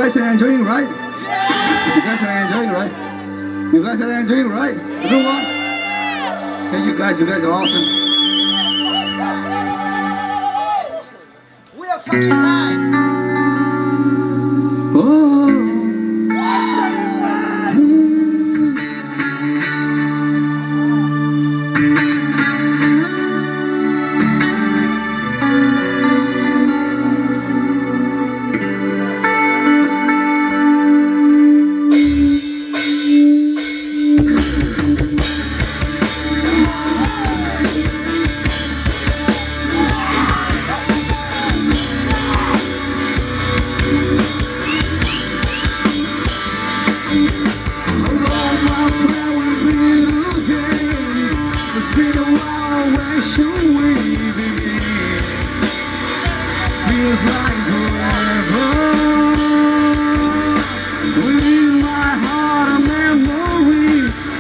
guys are enjoying, right? You guys are enjoying, right? You guys are enjoying, right? Everyone? Thank you guys are awesome. We are fucking live. Oh. Feels like forever. Within my heart, a memory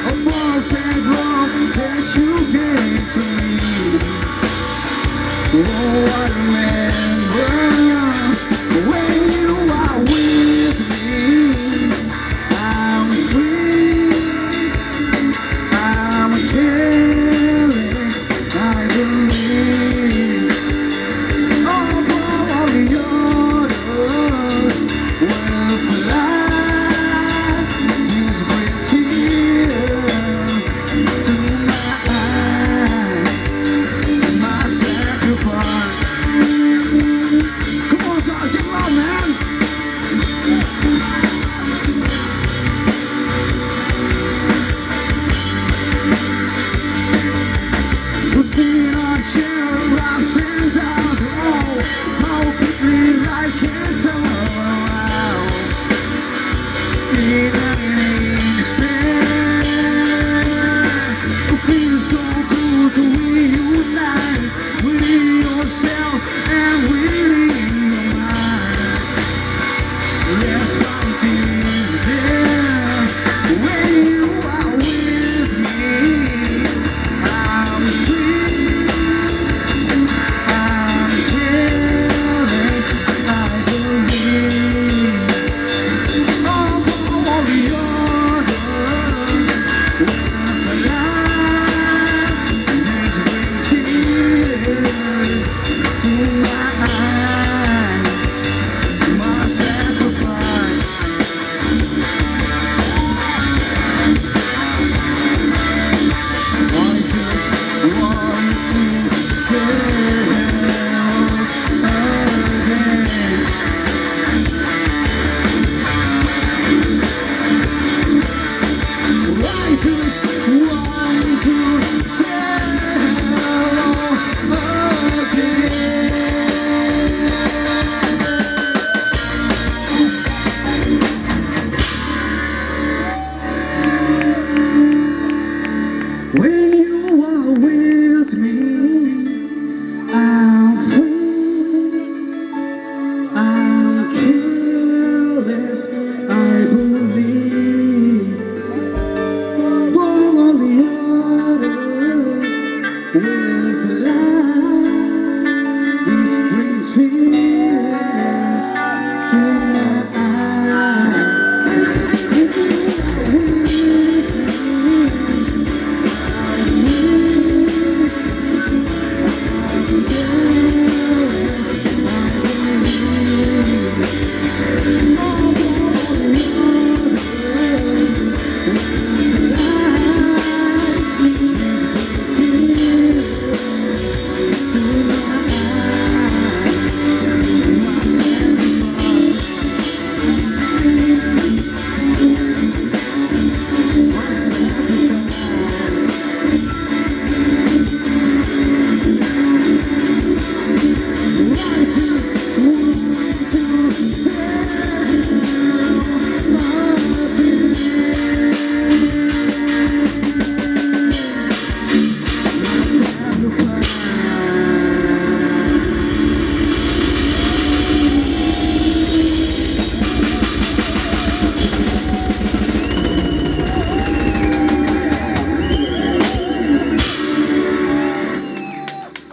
of perfect love that you gave to me. Oh, I remember when you are with me. I'm free, I'm careless, I believe. All the others will fly. These bring tears to my eyes, my sacrifice. Come on, guys, get loud, man. Within our share of ups and downs, oh, how quickly life can turn around. In an instant, it feels so good to reunite within yourself and within your mind. Let's fight this day when you are with me. I'm free, I'm careless, I believe. All the others will fly. These bring tears to my eyes, my sacrifice. I just want to sail again. I just want to sail again. When you are with me, I'm free, I'm careless, I believe. All the others will fly. This brings fear to my eyes.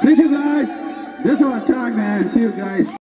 Thank you guys. This is our time, man. See you guys.